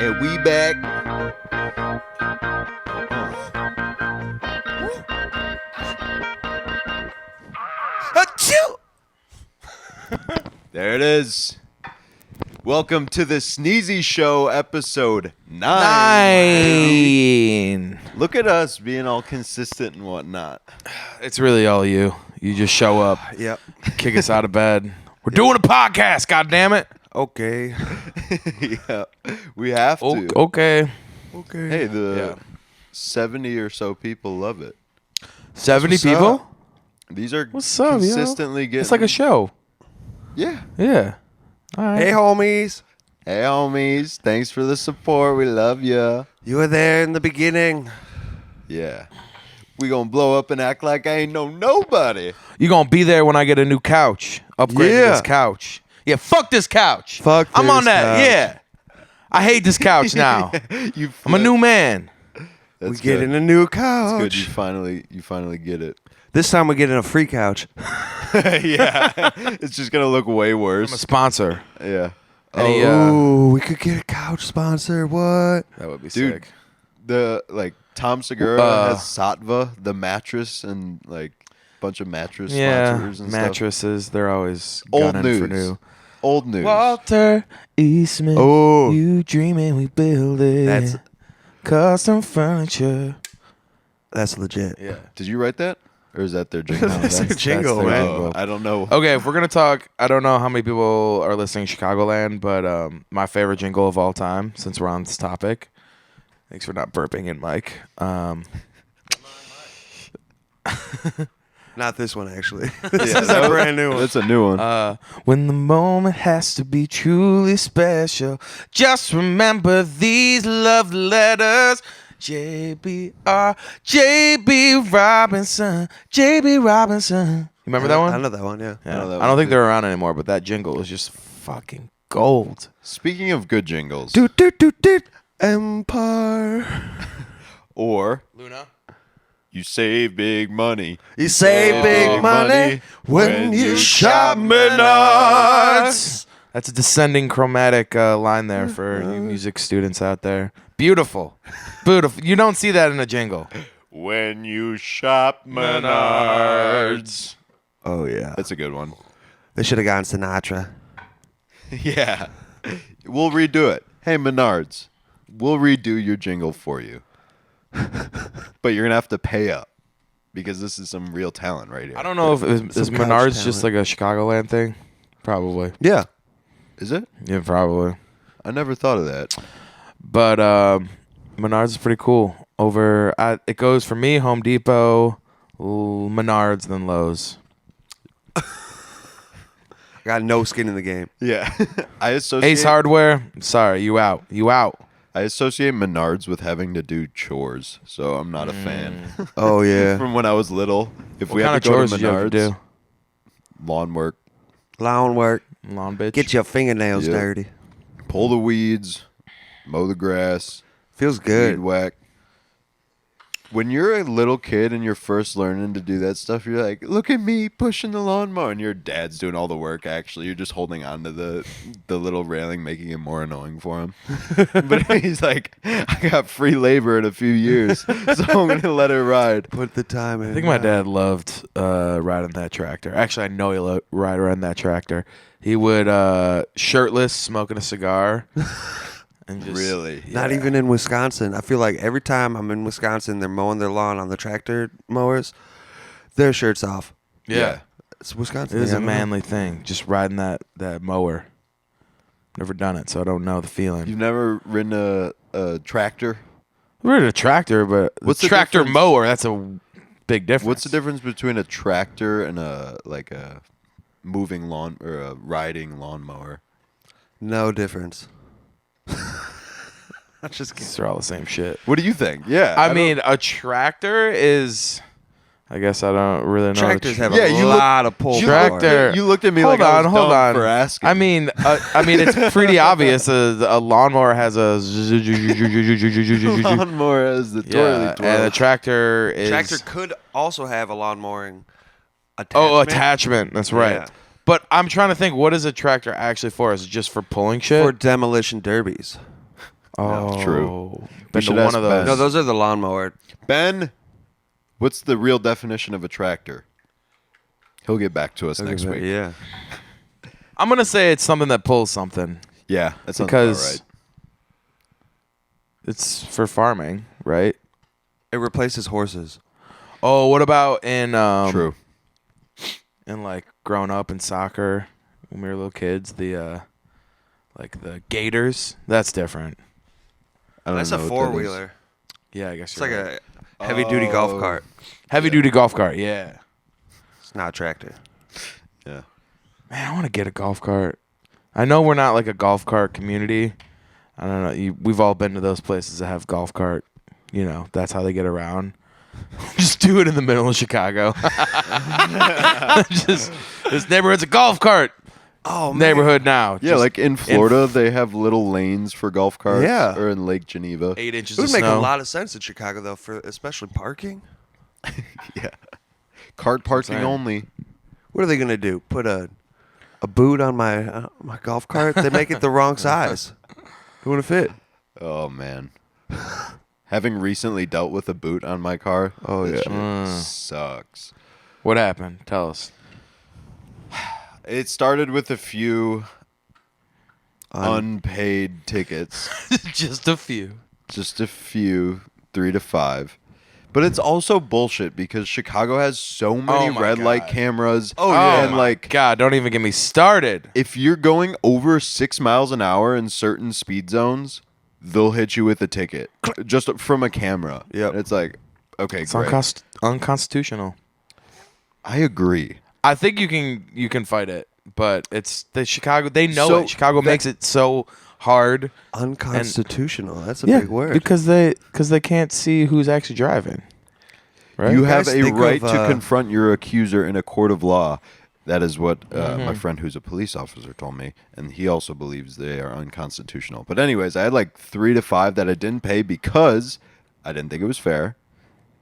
And we back. Achoo! There it is. Welcome to the Sneezy Show, episode 9. Look at us being all consistent and whatnot. It's really all you. You just show up. Yep. Kick us out of bed. We're doing a podcast, goddammit. Okay. Yeah, we have to. Okay. Hey, the 70 or so people love it. 70 What's people? up? These are What's up, yo? consistently getting... It's like a show. Yeah. Yeah. All right. Hey, homies. Hey, homies. Thanks for the support. We love ya. You were there in the beginning. Yeah. We gonna blow up and act like I ain't know nobody. You gonna be there when I get a new couch. Upgrade Yeah. this couch. Yeah, fuck this couch. Fuck I'm on this that. couch. Yeah. I hate this couch now. I'm a new man. That's We get good. in a new That's good. couch. You finally get it. This time we get in a free couch. Yeah. It's just gonna look way I'm a worse. sponsor. Yeah. Any, Oh, we could get a couch sponsor. What? That would be Dude, sick. the Tom Segura has Satva, the mattress, and like bunch of mattress sponsors and mattresses. They're always Old gunning for news. new. Old news. Walter Eastman. Oh. You dreaming, we build it. That's custom furniture. that's legit. Yeah. Did you write that, or is that their jingle? That's their jingle, man. Oh, I don't know. Okay, if we're gonna talk, I don't know how many people are listening to Chicagoland, but my favorite jingle of all time, since we're on this topic. Thanks for not burping in, Mike. Not this one, actually. Yeah, This is a brand new one. That's a new one. When the moment has to be truly special, just remember these love letters. JBR, JB Robinson, JB Robinson. You remember that one? I know that one, yeah. Yeah. I know that I don't one think too. they're around anymore, but that jingle is just fucking gold. Speaking of good jingles, Doot, doot, doot, doot. Empire. or Luna? you save big money. You save big money when you shop Menards. That's a descending chromatic line there for you music students out there. Beautiful. Beautiful. You don't see that in a jingle. When you shop Menards. Oh, yeah. That's a good one. They should have gone Sinatra. Yeah. We'll redo it. Hey, Menards, we'll redo your jingle for you. But you're going to have to pay up because this is some real talent right here. I don't know if is Some couch Menards just talent. like a Chicagoland thing. Probably. Yeah. Is it? Yeah, probably. I never thought of that. But Menards is pretty cool. It goes for me, Home Depot, Menards, then Lowe's. Got no skin in the game. Yeah. I associate Ace Hardware. Sorry, you out. You out. I associate Menards with having to do chores, so I'm not a fan. Oh, yeah. From when I was little, if What we kind had of to go chores to did you have to Menards, do? lawn work, Lawn work. Lawn bitch. Get your fingernails Yeah. dirty. pull the weeds, mow the grass, Feels weed good. whack. When you're a little kid and you're first learning to do that stuff, you're like, look at me pushing the lawnmower. And your dad's doing all the work, actually. You're just holding on to the little railing, making it more annoying for him. But he's like, I got free labor in a few years, so I'm going to let it ride. Put the time in. I think my dad loved riding that tractor. Actually, I know he loved riding that tractor. He would shirtless, smoking a cigar. And just, Really? Not even in Wisconsin. I feel like every time I'm in Wisconsin, they're mowing their lawn on the tractor mowers. Their shirts off. Yeah. It's Wisconsin. It is I a don't know. manly thing, just riding that mower. Never done it, so I don't know the feeling. You've never ridden a tractor? We're in a tractor, but What's the tractor difference? mower, that's a big difference. What's the difference between a tractor and a moving lawn or a riding lawnmower? No difference. I'm just kidding. They're all the same shit. What do you think? Yeah. I mean, a tractor is... I guess I don't really know. Tractors have Yeah, a you lot of pull Tractor. power. You looked at me hold like I on, was hold dumb on. for asking. I mean, it's pretty obvious. A lawnmower has a... lawnmower has the twirly yeah, twirl. and a tractor is... Tractor could also have a lawn mowing attachment. Oh, attachment. That's right. Yeah. But I'm trying to think, what is a tractor actually for? Is it just for pulling shit? For demolition derbies. Oh, True. Been should to one ask of Ben. those. No, those are the lawnmower. Ben, what's the real definition of a tractor? He'll get back to us next week. Yeah. I'm gonna say it's something that pulls something Yeah, that sounds because about right. it's for farming, right? It replaces horses. Oh, what about in True. in like growing up in soccer when we were little kids, the like the Gators? That's different. I don't That's know a what that is. four-wheeler. Yeah, I guess It's you're like right. a heavy-duty golf Oh. cart. Heavy duty golf cart. Yeah. It's not a tractor. Yeah. Man, I want to get a golf cart. I know we're not like a golf cart community. I don't know. We've all been to those places that have golf cart. You know, that's how they get around. Just do it in the middle of Chicago. Just this neighborhood's a golf cart Oh, neighborhood now. Yeah, Just like in Florida, they have little lanes for golf carts. Yeah. Or in Lake Geneva. 8 inches It of would make snow. a lot of sense in Chicago, though, for especially parking. Yeah. Cart parking saying. only. What are they gonna do? Put a boot on my my golf cart? They make it the wrong size. It wouldn't fit. Oh, man. Having recently dealt with a boot on my car. Oh, that yeah. shit sucks. What happened? Tell us. It started with a few unpaid tickets. Just a few. Just a few, 3 to 5. But it's also bullshit because Chicago has so many Oh my red light God. cameras. Oh, yeah. And like God, don't even get me started. if you're going over 6 miles an hour in certain speed zones, they'll hit you with a ticket just from a camera. Yep. And it's like, okay, It's great. unconstitutional. I agree. I think you can fight it, but it's the Chicago. They know So it. Chicago that- makes it so hard. Unconstitutional. That's a big word. because they can't see who's actually driving. Right? You have guys a think right of, to confront your accuser in a court of law. That is what Mm-hmm. my friend who's a police officer told me, and he also believes they are unconstitutional. But anyways, I had like 3 to 5 that I didn't pay because I didn't think it was fair.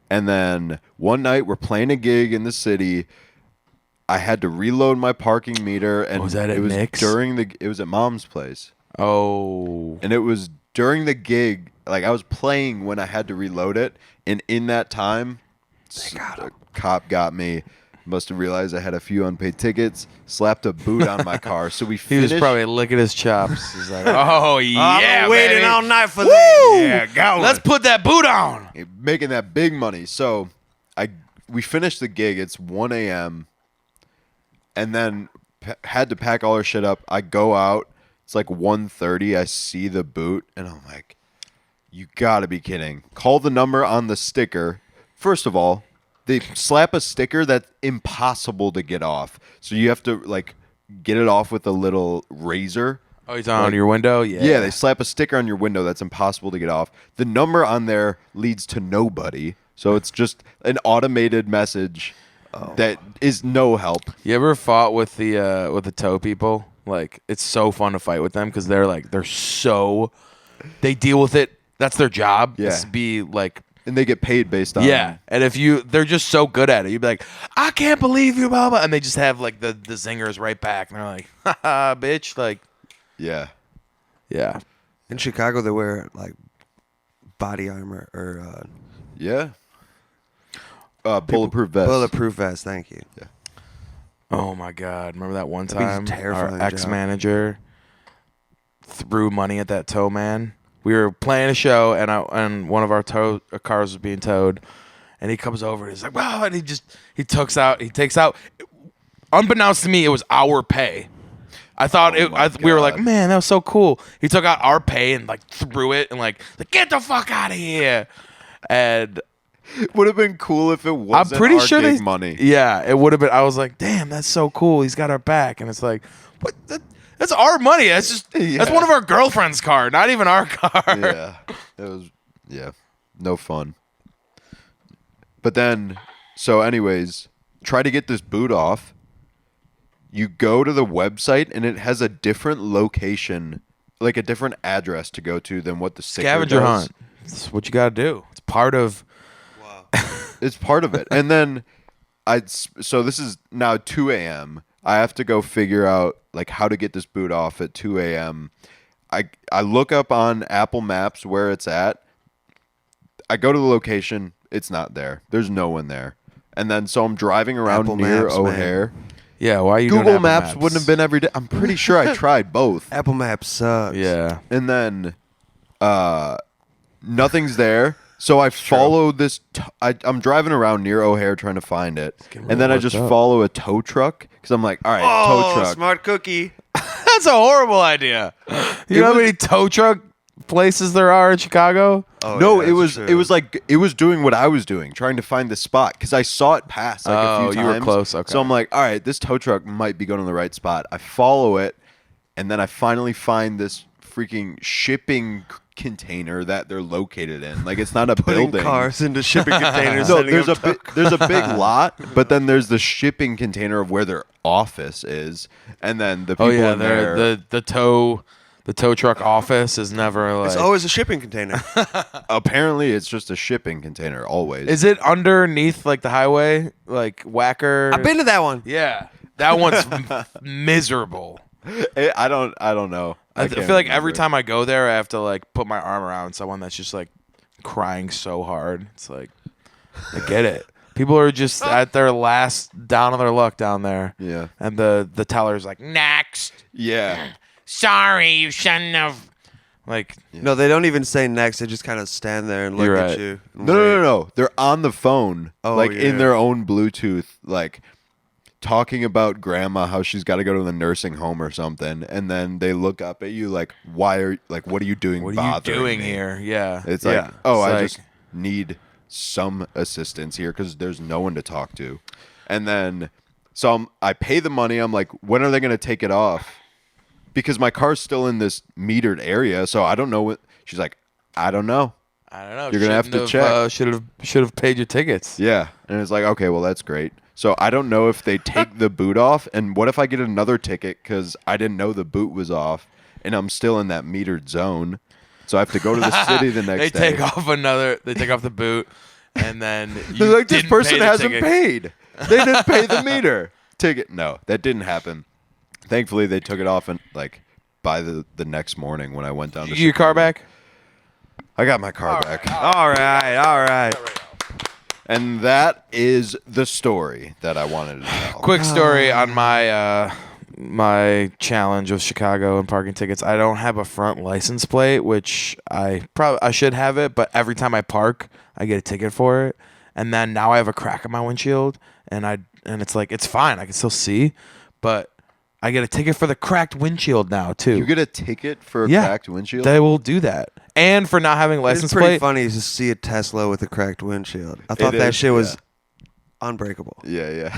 And then one night we're playing a gig in the city. I had to reload my parking meter, and Was that at it was Nick's? it was at Mom's place, Oh, and it was during the gig. Like I was playing when I had to reload it, and in that time, a cop got me. Must have realized I had a few unpaid tickets. Slapped a boot on my car, so we he was finished. probably licking his chops. He's like, "Oh yeah, I've been waiting baby. all night for Woo! this. Yeah, go. Let's put that boot on." making that big money. So we finished the gig. It's 1 a.m. and then had to pack all our shit up. I go out. It's like 1:30. I see the boot, and I'm like, "You gotta be kidding!" Call the number on the sticker. First of all, they slap a sticker that's impossible to get off. So you have to like get it off with a little razor. Oh, he's on your window. Yeah, Yeah, they slap a sticker on your window that's impossible to get off. The number on there leads to nobody. So it's just an automated message that is no help. You ever fought with the tow people? Like, it's so fun to fight with them because they're so they deal with it. That's their job. Yeah. Is to be like, And they get paid based on yeah. And if they're just so good at it. You'd be like, I can't believe you, blah blah, and they just have like the zingers right back, and they're like, haha, bitch, like, Yeah. yeah. In Chicago, they wear like body armor or Yeah. Bulletproof vest. bulletproof vest. Thank you. Oh my God! Remember that one That'd be a time terrifying our job. ex-manager threw money at that tow man. We were playing a show, and one of our cars was being towed, and he comes over and he's like, "Wow!" And he takes out. Unbeknownst to me, it was our pay. I thought we were like, God. man, that was so cool. He took out our pay and like threw it and like get the fuck out of here. And Would have been cool if it wasn't I'm pretty our sure gig money. Yeah, it would have been. I was like, damn, that's so cool. He's got our back, and it's like, what? That's our money. That's just that's Yeah. one of our girlfriend's car, not even our car. Yeah. It was no fun. But then so anyways, try to get this boot off. You go to the website and it has a different location, like a different address to go to than what the sticker Scavenger does. hunt. That's what you got to do. It's part of. It's part of it. And then so this is now 2 a.m. I have to go figure out like how to get this boot off at 2 a.m. I look up on Apple Maps where it's at. I go to the location. It's not there. There's no one there. And then so I'm driving around Apple near Maps, man. O'Hare. Yeah, why are you doing Google Apple Maps wouldn't have been every day. I'm pretty sure I tried both. Apple Maps sucks. Yeah. And then nothing's there. So I follow this. I'm driving around near O'Hare trying to find it. And then I just follow a tow truck because I'm like, all right, tow truck. Smart cookie. That's a horrible idea. You know how many tow truck places there are in Chicago? Oh, No, yeah, it was true. it was doing what I was doing, trying to find the spot because I saw it pass like a few times. You were close. Okay. So I'm like, all right, this tow truck might be going to the right spot. I follow it, and then I finally find this freaking shipping container that they're located in. Like it's not a Putting building. cars into shipping containers. No, sending there's them there's a big lot, but then there's the shipping container of where their office is, and then the people Oh yeah, in there. the tow truck office is never like. It's always a shipping container. Apparently, it's just a shipping container always. Is it underneath like the highway, like Whacker? I've been to that one. Yeah, that one's miserable. I don't know. I can't feel like every remember. time I go there, I have to like put my arm around someone that's just like crying so hard. It's like, I get it. People are just at their last down on their luck down there. Yeah. And the teller's like, next. Yeah. Sorry, you shouldn't have. Like, No, they don't even say next. They just kind of stand there and look You're at right. you. and No. They're on the phone, Oh, like yeah. in their own Bluetooth, like talking about grandma, how she's got to go to the nursing home or something, and then they look up at you like, "Why are like what are you doing? what are you bothering doing me?" here? Yeah. It's Yeah. like, oh, It's I like- just need some assistance here because there's no one to talk to, and then so I pay the money. I'm like, when are they going to take it off? Because my car's still in this metered area, so I don't know what. She's like, I don't know. I don't know. You're gonna have to check. Should have paid your tickets. Yeah, and it's like, okay, well that's great. So I don't know if they take the boot off, and what if I get another ticket because I didn't know the boot was off, and I'm still in that metered zone. So I have to go to the city the next They day. take off They take off the boot, and then you They're like, this didn't person pay the hasn't ticket. paid. They didn't pay the meter ticket. No, that didn't happen. Thankfully, they took it off and like by the next morning when I went down to You get your car Chicago. back? I got my car back. All right. And that is the story that I wanted to tell. Quick story on my my challenge of Chicago and parking tickets. I don't have a front license plate, which I should have it, but every time I park, I get a ticket for it. And then now I have a crack in my windshield, and it's like it's fine, I can still see, but I get a ticket for the cracked windshield now too. You get a ticket for a Yeah, cracked windshield? They will do that, and for not having a It's license pretty plate. funny to see a Tesla with a cracked windshield. I thought It that is, shit was yeah. unbreakable. Yeah.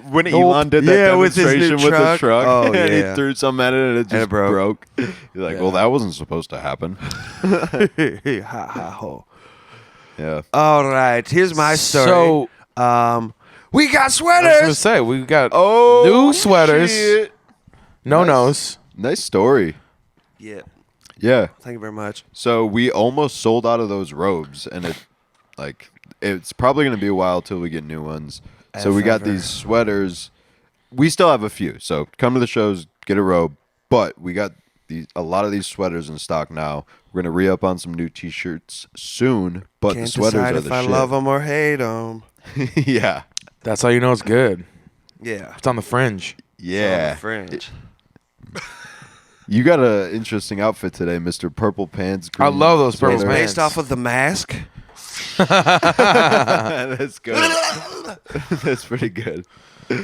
When Nope. Elon did that Yeah, with his new demonstration with the truck. truck, Oh, and yeah. he threw some at it and it just it broke. You're like, Yeah. well, that wasn't supposed to happen. Ha ha ho. Yeah. All right, here's my story. So We got I was sweaters. gonna say we got Oh, new sweaters. shit. No Nice. nose. Nice story. Yeah, Yeah. thank you very much. So we almost sold out of those robes, and it's probably going to be a while till we get new ones. So we got Ever. these sweaters. We still have a few. So come to the shows, get a robe. But we got a lot of these sweaters in stock now. We're going to re-up on some new T-shirts soon. But Can't the sweaters decide are if the I shit. love them or hate them. Yeah. That's how you know it's good. Yeah, It's on the fringe. Yeah. Fringe. You got an interesting outfit today, Mr. Purple Pants. I green love those purple sweater. pants. Based off of The Mask. That's good. That's pretty good.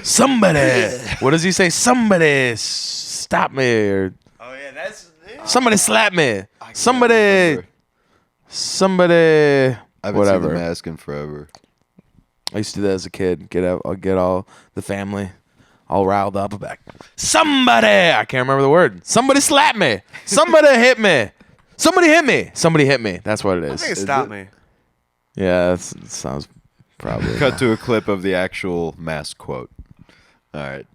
Somebody. What does he say? Somebody stop me or Oh yeah, that's. somebody slap me. Somebody. remember. Somebody. I haven't Whatever. seen the mask in forever. I used to do that as a kid. I'll get all the family all riled up about somebody. I can't remember the word. Somebody slap me. Somebody hit me. Somebody hit me. Somebody hit me. That's what it I is. think it Is stopped it? me. Yeah, that sounds probably. Cut to a clip of the actual mask quote. All right.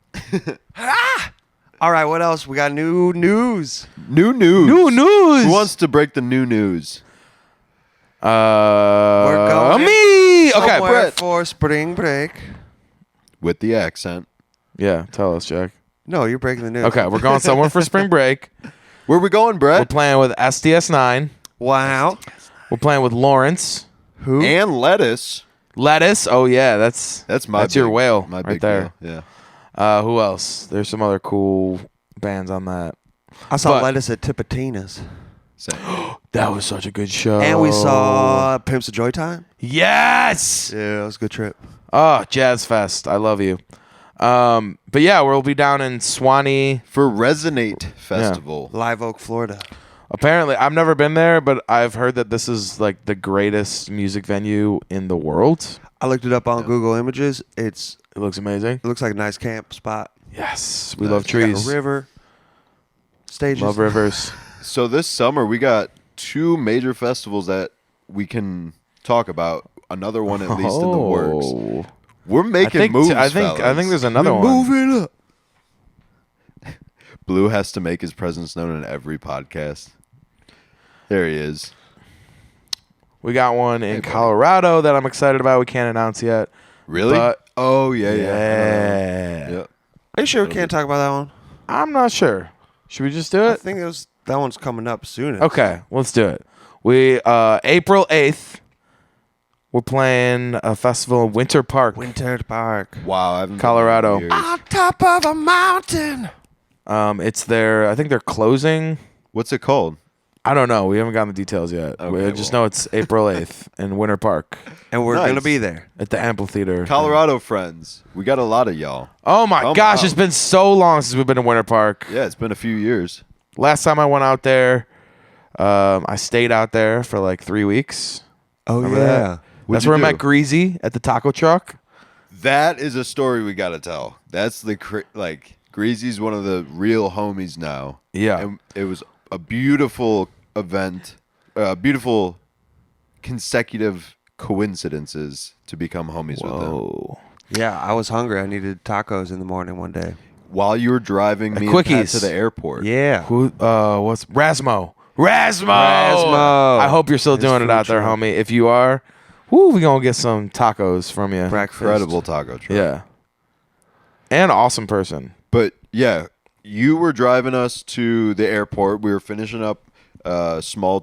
All right, what else? We got new news. New news. New news. Who wants to break the new news? We're going me. Okay. Somewhere for spring break. With the accent. Yeah, tell us, Jack. No, you're breaking the news. Okay, we're going somewhere for spring break. Where we going, We're Brett? playing with SDS9. Wow. We're playing with Lawrence. Who? And lettuce. Lettuce. Oh yeah, that's your big- whale my right big there. deal. Yeah. Who else? There's some other cool bands on that. I saw But- Lettuce at Tipitina's. Same. That was such a good show. And we saw Pimps of Joy Time. Yes. Yeah, it was a good trip. Oh, Jazz Fest. I love you. But yeah, we'll be down in Swanee. For Resonate Festival. Live Oak, Florida. Apparently, I've never been there, but I've heard that this is like the greatest music venue in the world. I looked it up on Google Images. It It looks amazing. looks like a nice camp spot. Yes, we Nice. love You got trees. a river. Stages. Love rivers. So this summer we got 2 major festivals that we can talk about. Another one at least in the works. Oh. We're making moves. I think fellas. there's another We're one. moving up. Blue has to make his presence known in every podcast. There he is. We got one in buddy. Colorado that I'm excited about. We can't announce yet. Really? But- oh yeah. Yeah. Are you sure we can't talk about that one? I'm not sure. Should we just do I it? think that one's coming up soon. Okay, let's do it. We April 8th, we're playing a festival in Winter Park. Winter Park. Wow. I haven't been Colorado. there in years. On top of a mountain. It's I think they're closing. What's it called? I don't know. We haven't gotten the details yet. Okay, we just well. know it's April 8th in Winter Park And we're Nice. going to be there. at the Amphitheater. Colorado friends. We got a lot of y'all. Oh my Come gosh, out. it's been so long since we've been to Winter Park. Yeah, it's been a few years. Last time I went out there, I stayed out there for like 3 weeks. Oh, Remember that? What'd That's you where I do? met Greasy at the taco truck. That is a story we got to tell. That's Greasy's one of the real homies now. Yeah. And it was a beautiful event, beautiful consecutive coincidences to become homies with them. Whoa. Yeah, I was hungry. I needed tacos in the morning one day. While you were driving me and Pat Quickies. to the airport. Yeah. Who? What's Rasmo? Rasmo. Rasmo. I hope you're still His doing it food out there, truck. homie. If you are, we gonna get some tacos from you. Breakfast. Incredible taco truck. Yeah. And awesome person. But yeah, you were driving us to the airport. We were finishing up a small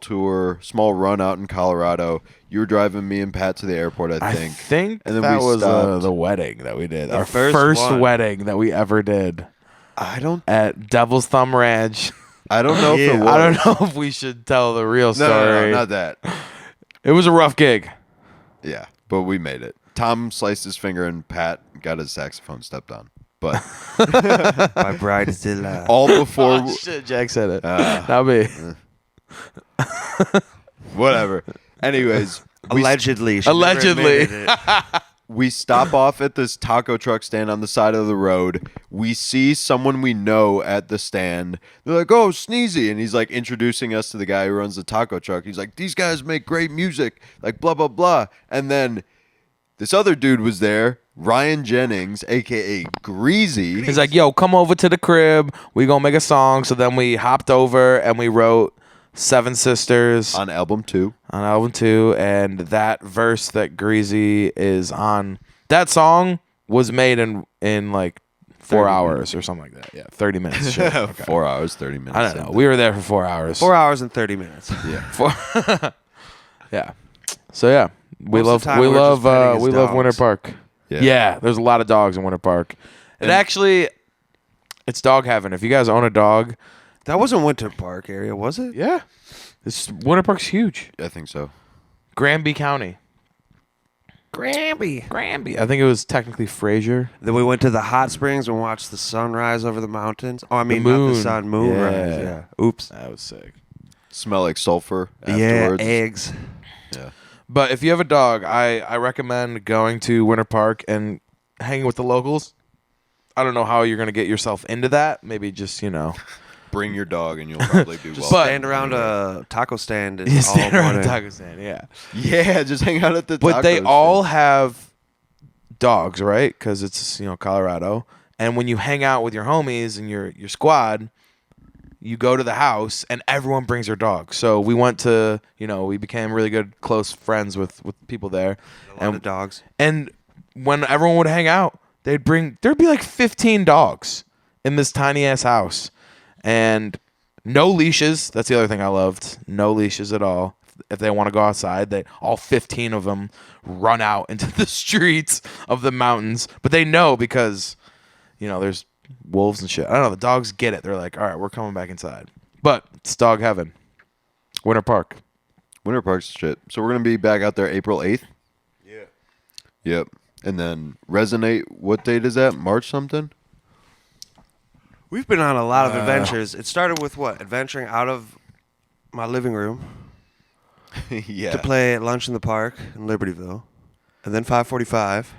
run out in Colorado. You were driving me and Pat to the airport, I think. And then that we was stopped. the wedding that we did. The Our first first one. wedding that we ever did I don't at Devil's Thumb Ranch. know if it was. I don't know if we should tell the real No, story. not that. It was a rough gig. Yeah, but we made it. Tom sliced his finger and Pat got his saxophone stepped on. But My bride is still alive. all before Oh, shit, Jack said it. Ah. Not me. whatever. Anyways, Allegedly. She never Allegedly. admitted it. we stop off at this taco truck stand on the side of the road. We see someone we know at the stand. They're like, "Oh, Sneezy," and he's like introducing us to the guy who runs the taco truck. He's like, "These guys make great music," like blah blah blah. And then this other dude was there, Ryan Jennings, aka Greasy. He's like, yo, come over to the crib. We gonna make a song. So then we hopped over and we wrote Seven Sisters on album 2. on album 2. And that verse that Greasy is on, that song was made in like 4 hours or something like that. Yeah, 30 minutes. Sure. Okay. 4 hours, 30 minutes. I don't know. We were there for 4 hours. 4 hours and 30 minutes. Yeah. Yeah. So yeah, we Most of the time love we're just petting his Winter dogs. Park. Yeah. Yeah, there's a lot of dogs in Winter Park. It's dog heaven. If you guys own a dog, That wasn't Winter Park area, was it? yeah, Winter Park's huge. I think so. Granby County. Granby. I think it was technically Fraser. Then we went to the hot springs and watched the sunrise over the mountains. Oh, I mean, not moon. the sun, moonrise. Yeah. Yeah. Oops. That was sick. Smell like sulfur Yeah, afterwards. eggs. Yeah. But if you have a dog, I recommend going to Winter Park and hanging with the locals. I don't know how you're going to get yourself into that. Maybe just, Bring your dog and you'll probably do well. But- Stand around a taco stand and you all stand around a morning. taco stand, yeah. Yeah, just hang out at the But they tacos. all have dogs, right? Because it's Colorado. And when you hang out with your homies and your squad, you go to the house and everyone brings their dog. So we went to we became really good close friends with people there. A lot of dogs. And when everyone would hang out, there'd be like 15 dogs in this tiny ass house, and no leashes. That's the other thing I loved. No leashes at all. If they want to go outside, they all 15 of them run out into the streets of the mountains. But they know because, there's wolves and shit. I don't know. The dogs get it. They're like, all right, we're coming back inside. But it's dog heaven. Winter Park. Winter Park's shit. So we're gonna be back out there April 8th. Yeah. Yep. And then Resonate. What date is that? March something. We've been on a lot of adventures. It started with what? Adventuring out of my living room Yeah. to play at lunch in the park in Libertyville, and then 5:45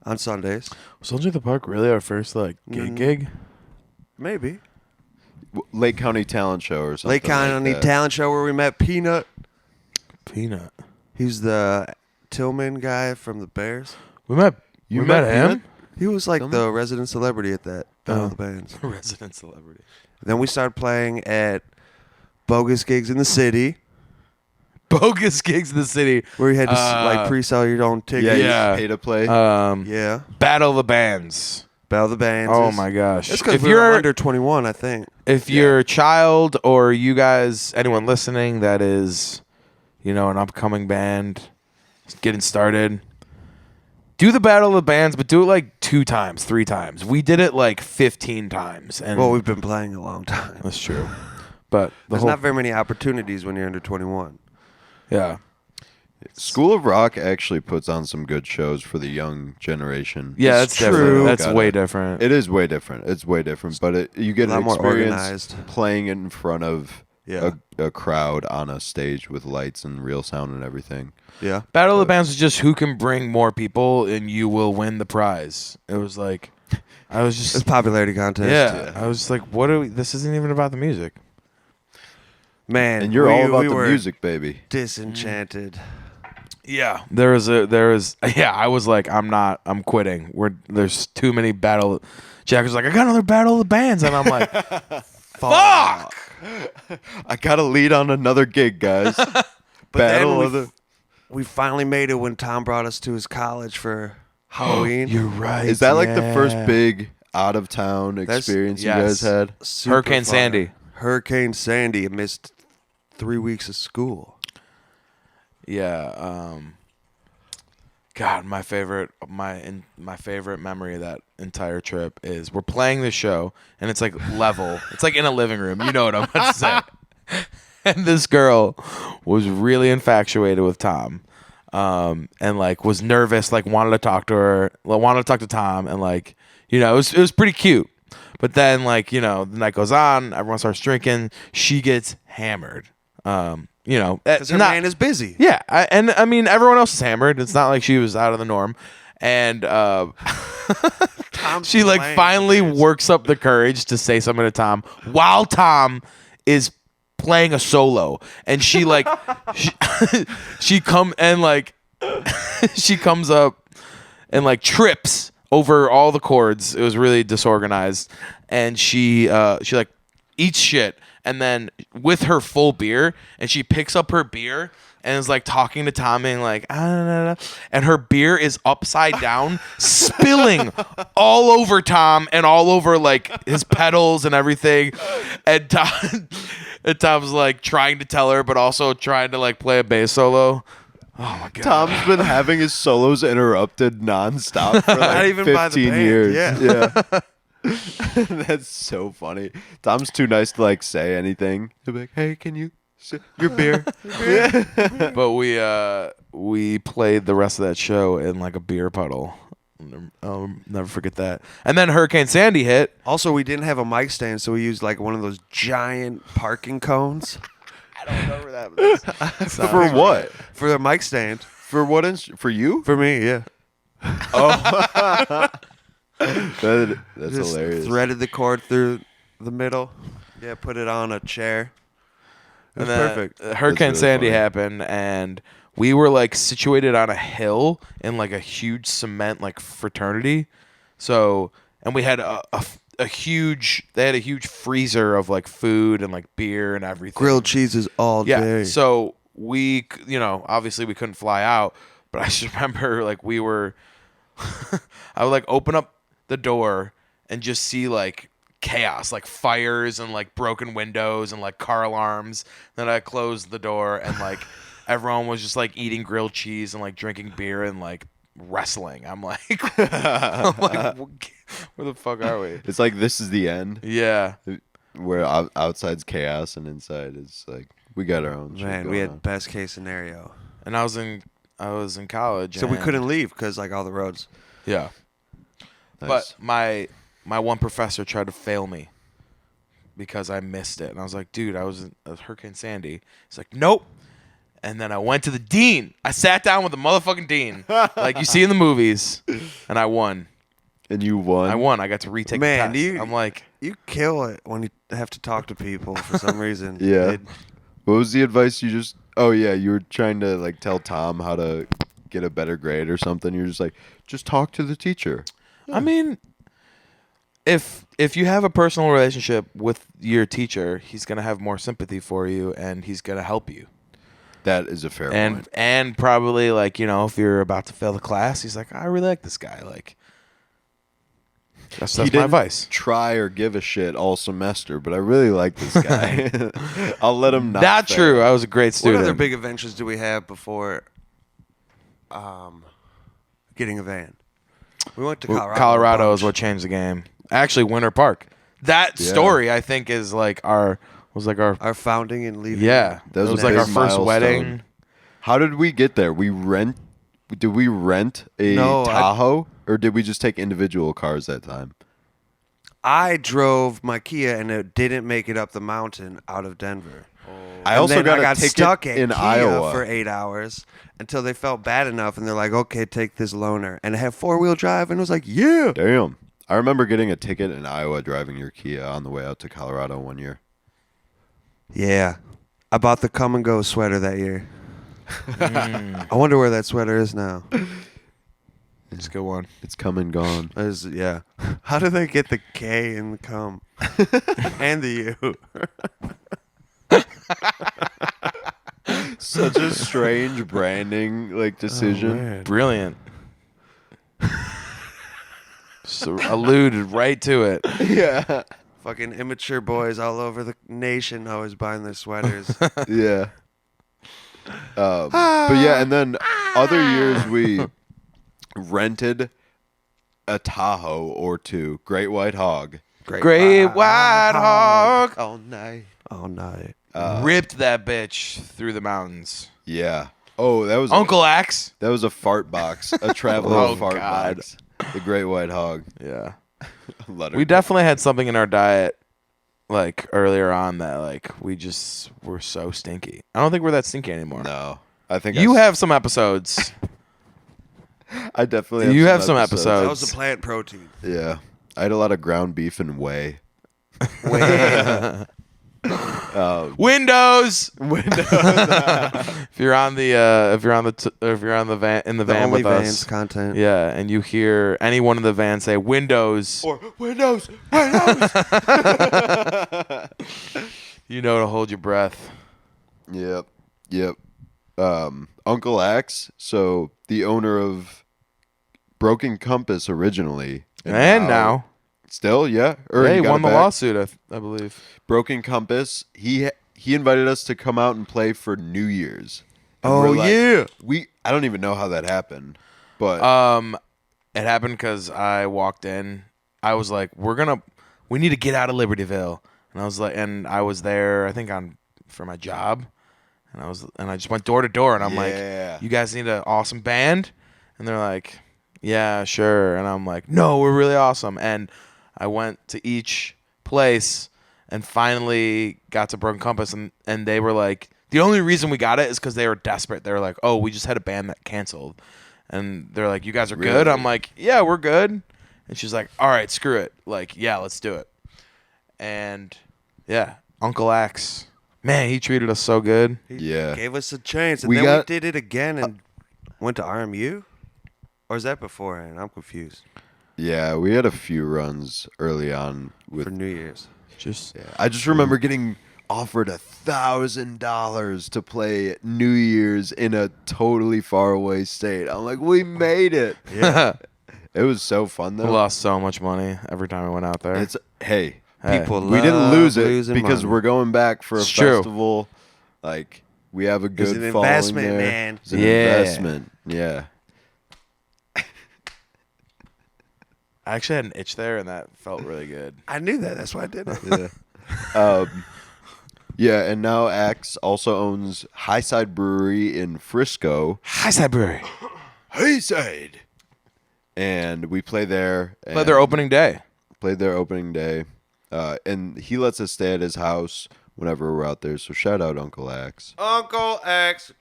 on Sundays. Was Lunch at the Park really our first gig? Maybe. Lake County Talent Show or something. Lake County Talent Show where we met Peanut. Peanut. He's the Tillman guy from the Bears. We met You met met him? Peanut? He was like Tillman? the resident celebrity at that Battle of the Bands. Resident celebrity. Then we started playing at bogus gigs in the city Bogus gigs in the city. where you had to pre-sell your own Yeah. tickets. Yeah. Pay to play. Yeah. Battle of the Bands. Battle of the Bands. Oh my gosh. That's because If we were you're under 21, I think. if you're a child or you guys, anyone listening that is, an upcoming band getting started, do the Battle of the Bands, but do it like 2 times, 3 times. We did it like 15 times. And Well, we've been playing a long time. that's true. But There's not very many opportunities when you're under 21. yeah. School of Rock actually puts on some good shows for the young generation. Yeah, that's true. different. That's Gotta- way different. It is way different. It's way different, but you get A lot an more experience organized. playing it in front of Yeah. a crowd on a stage with lights and real sound and everything. Yeah. Battle of the Bands is just who can bring more people and you will win the prize. It was like, I was just, It's a popularity contest. yeah. I was just like, what are we, this isn't even about the music. Man. And you're we- all about we the were music, baby. Disenchanted. Yeah. I was like, I'm quitting. There's too many battle. Jack was like, I got another Battle of the Bands. And I'm like, fuck. I got to lead on another gig, guys. But Battle then of the. we finally made it when Tom brought us to his college for Halloween. You're right. Is that like the first yeah. big out of town experience you guys yes. had? Super Hurricane fun. Sandy. Hurricane Sandy missed 3 weeks of school. Yeah. God, my favorite memory of that entire trip is we're playing the show and it's like level. It's like in a living room. You know what I'm about to say. And this girl was really infatuated with Tom, and like was nervous, like wanted to talk to Tom, and like it was pretty cute. But then the night goes on, everyone starts drinking. She gets hammered. Because her man is busy. Yeah, I mean everyone else is hammered. It's not like she was out of the norm, and she like playing finally the works up the courage to say something to Tom while Tom is playing a solo, and she like she comes up and like trips over all the chords. It was really disorganized, and she like eats shit. And then with her full beer, and she picks up her beer and is like talking to Tom and like, and her beer is upside down, spilling all over Tom and all over like his pedals and everything. And Tom's like trying to tell her, but also trying to like play a bass solo. Oh my god! Tom's been having his solos interrupted nonstop for like Not even 15 by the band, years. yeah. That's so funny. Tom's too nice to like say anything. He'll be like, "Hey, can you your beer?" But we played the rest of that show in like a beer puddle. I'll never forget that. And then Hurricane Sandy hit. Also, we didn't have a mic stand, so we used like one of those giant parking cones I don't remember that. For what? for the mic stand. For what? For you? For me, yeah. That's Just hilarious. threaded the cord through the middle. Yeah, put it on a chair. It was perfect. Hurricane really Sandy funny. happened, and we were like situated on a hill in like a huge cement like fraternity. So, and we had a huge. They had a huge freezer of like food and like beer and everything. Grilled cheeses all Yeah. day. So we, obviously we couldn't fly out, but I just remember like we were. I would like open up the door and just see like chaos, like fires and like broken windows and like car alarms. Then I closed the door and like everyone was just like eating grilled cheese and like drinking beer and like wrestling. I'm like, where the fuck are we? It's like this is the end, Yeah. where outside's chaos and inside is like we got our own. shit Man, we going had on. best case scenario. And I was in college. So we and- couldn't leave because like all the roads. Yeah. Nice. But my one professor tried to fail me because I missed it. And I was like, dude, I was in Hurricane Sandy. He's like, nope. And then I went to the dean. I sat down with the motherfucking dean, like you see in the movies, and I won. And you won. I won. I got to retake Man, the test. I'm like, You kill it when you have to talk to people for some reason. Yeah. It- What was the advice you just? Oh yeah, you were trying to like tell Tom how to get a better grade or something. You're just like, just talk to the teacher. I mean, if you have a personal relationship with your teacher, he's gonna have more sympathy for you, and he's gonna help you. That is a fair point. And probably like if you're about to fail the class, he's like, I really like this guy. Like, that's He my didn't advice. try or give a shit all semester, but I really like this guy. I'll let him not. Not fail. true. I was a great What student. other big adventures do we have before getting a van? We went to Colorado. Colorado a is bunch. what changed the game. Actually, Winter Park. That Yeah. story, I think, is like our Our founding and leaving. yeah. That was it was a like big our first milestone. wedding. How did we get there? Did we rent a No, Tahoe, or did we just take individual cars that time? I drove my Kia and it didn't make it up the mountain out of Denver. I And also then got I a got ticket stuck at in Kia Iowa. for 8 hours until they felt bad enough and they're like, okay, take this loaner. And it had 4-wheel drive and it was like, yeah. Damn. I remember getting a ticket in Iowa driving your Kia on the way out to Colorado one year. Yeah. I bought the Come and Go sweater that year. I wonder where that sweater is now. It's a good one. It's come and gone. Yeah. How do they get the K in the come? And the U? Such a strange branding decision. man. Brilliant. So alluded right to it. Yeah. Fucking immature boys all over the nation always buying their sweaters. Yeah. But yeah, and then other years we rented a Tahoe or two. Great White Hog. Great White Hog. All night. All night. Ripped that bitch through the mountains. Yeah. Oh, that was Uncle Axe. that was a fart box, a traveling Oh, fart God. box. The Great White Hog. Yeah. Letter. We definitely had something in our diet like earlier on that like we just were so stinky. I don't think we're that stinky anymore. No, I think You I, have some episodes. I definitely. You have some episodes. That was the plant protein. Yeah, I had a lot of ground beef and whey. Windows. Windows. If you're on the van in the The van only with Vans us, content. yeah, and you hear anyone in the van say Windows, or Windows. you know to hold your breath. Yep. Uncle Axe, so the owner of Broken Compass originally, And now, still, yeah, or yeah, he he got won it the back. lawsuit, I believe. Broken Compass. He invited us to come out and play for New Year's. And Oh, we're like- yeah. I don't even know how that happened, but It happened because I walked in. I was like, we need to get out of Libertyville, and I was there, I think for my job, and I just went door to door, and I'm Yeah. like, you guys need an awesome band, and they're like, yeah, sure, and I'm like, no, we're really awesome, and I went to each place, and finally got to Broken Compass, and they were like, the only reason we got it is because they were desperate. They were like, oh, we just had a band that canceled. And they're like, you guys are good? Really? I'm like, yeah, we're good. And she's like, all right, screw it. Like, yeah, let's do it. And, yeah, Uncle Axe. Man, he treated us so good. He Yeah. gave us a chance. And We then got- we did it again and went to RMU? Or is that beforehand? I'm confused. yeah, we had a few runs early on with. For New Year's. Just Yeah, I just remember getting offered $1,000 to play New Year's in a totally far away state. I'm like, we made it. Yeah. It was so fun we though. lost so much money every time we went out there. It's hey, People We didn't love lose it losing because money. we're going back for a It's true. festival. Like we have a good It's an following investment, there. man. It's an Yeah. investment. Yeah. I actually had an itch there, and that felt really good. I knew that. That's why I did it. Yeah. Yeah, and now Axe also owns Highside Brewery in Frisco. Highside Brewery. Highside. And we play there. But their opening day. Played their opening day. And he lets us stay at his house whenever we're out there. So shout out Uncle Axe. Uncle X.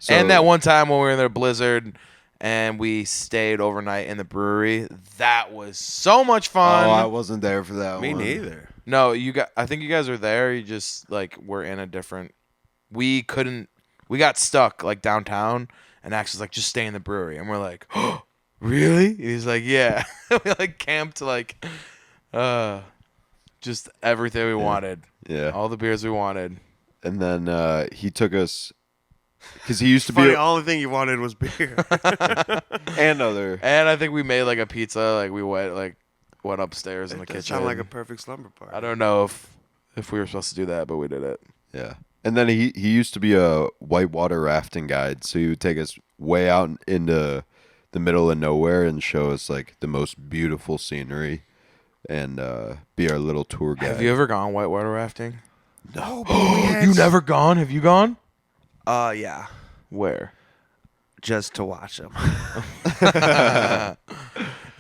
So, And that one time when we were in their blizzard and we stayed overnight in the brewery, that was so much fun. Oh, I wasn't there for that Me one. neither. No, I think you guys were there. You just like were in a different. We got stuck like downtown, and Axe was like, "Just stay in the brewery," and we're like, "Oh, really?" He's like, "Yeah." We like camped like, just everything we wanted. Yeah. All the beers we wanted. And then he took us because he used to Funny, be the only thing you wanted was beer. and other. And I think we made like a pizza. Like we went upstairs in the That kitchen. sound like a perfect slumber party. I don't know if we were supposed to do that, but we did it. Yeah. And then he used to be a whitewater rafting guide, so he would take us way out into the middle of nowhere and show us like the most beautiful scenery and be our little tour guide. Have you ever gone whitewater rafting? No, but we had You never gone? Have you gone? Yeah. Where? Just to watch them.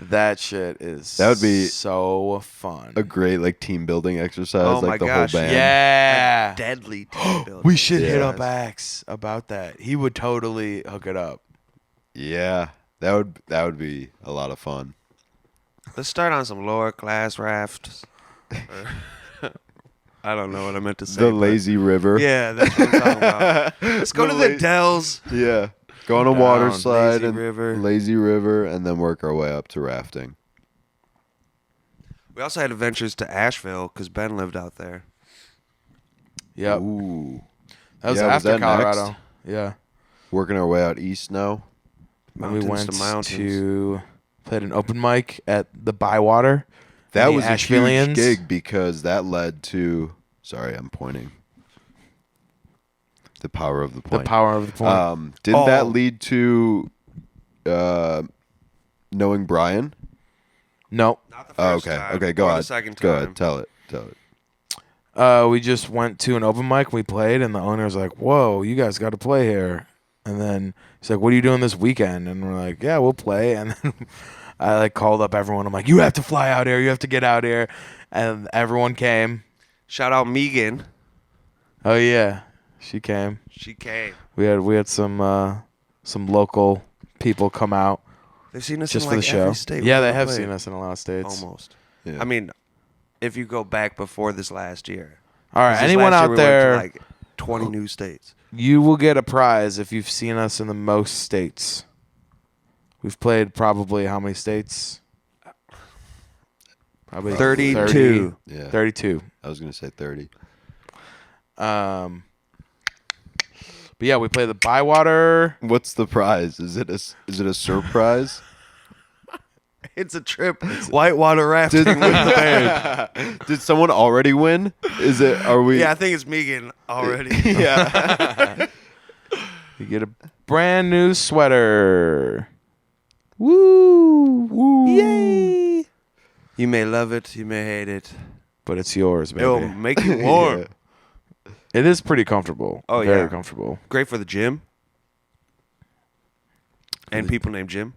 That shit is That would be so fun. a great like team building exercise, Oh like my the gosh, whole band. Yeah. Deadly team building. We should hit Yeah. up Axe about that. He would totally hook it up. Yeah. That would be a lot of fun. Let's start on some lower class rafts. I don't know what I meant to say. The but- lazy river. Yeah, that's what I'm talking about. Let's go The to the la- Dells. Yeah. Go on a water Down slide Lazy and River. lazy river and then work our way up to rafting. We also had adventures to Asheville because Ben lived out there. Yep. Ooh. That was Yeah, was after that Colorado. next? Yeah. Working our way out east now. And we Mountains went to mountains. to played an open mic at the Bywater. That The was a Ashevilleans. huge gig because that led to. Sorry, I'm pointing. The power of the The point. power of the point. Didn't that Oh. lead to knowing Brian? No. Not the Oh, first okay. time. Okay, go or ahead. The second time. Go ahead. Tell it. We just went to an open mic. We played, and the owner was like, "Whoa, you guys got to play here." And then he's like, "What are you doing this weekend?" And we're like, "Yeah, we'll play." And then I like called up everyone. I'm like, "You have to fly out here. You have to get out here." And everyone came. Shout out Megan. Oh yeah, she came. She came. We had some local people come out They've seen us just in for like the show. every state. Yeah, we've they ever have played. seen us in a lot of states. Almost. Yeah. I mean, if you go back before this last year. All right, 'Cause this anyone last year out we went to, there, like 20 new states. you will get a prize if you've seen us in the most states. We've played probably how many states? Probably 32. Yeah. 32. I was gonna say 30. But yeah, we play the Bywater. What's the prize? Is it a surprise? It's a trip. Whitewater rafting with the band. Did someone already win? Are we? Yeah, I think it's Megan already. Yeah. You get a brand new sweater. Woo! Woo! Yay! You may love it, you may hate it. But it's yours, baby. It'll make you warm. Yeah. It is pretty comfortable. Oh, Very yeah. comfortable. Great for the gym. And people named Jim.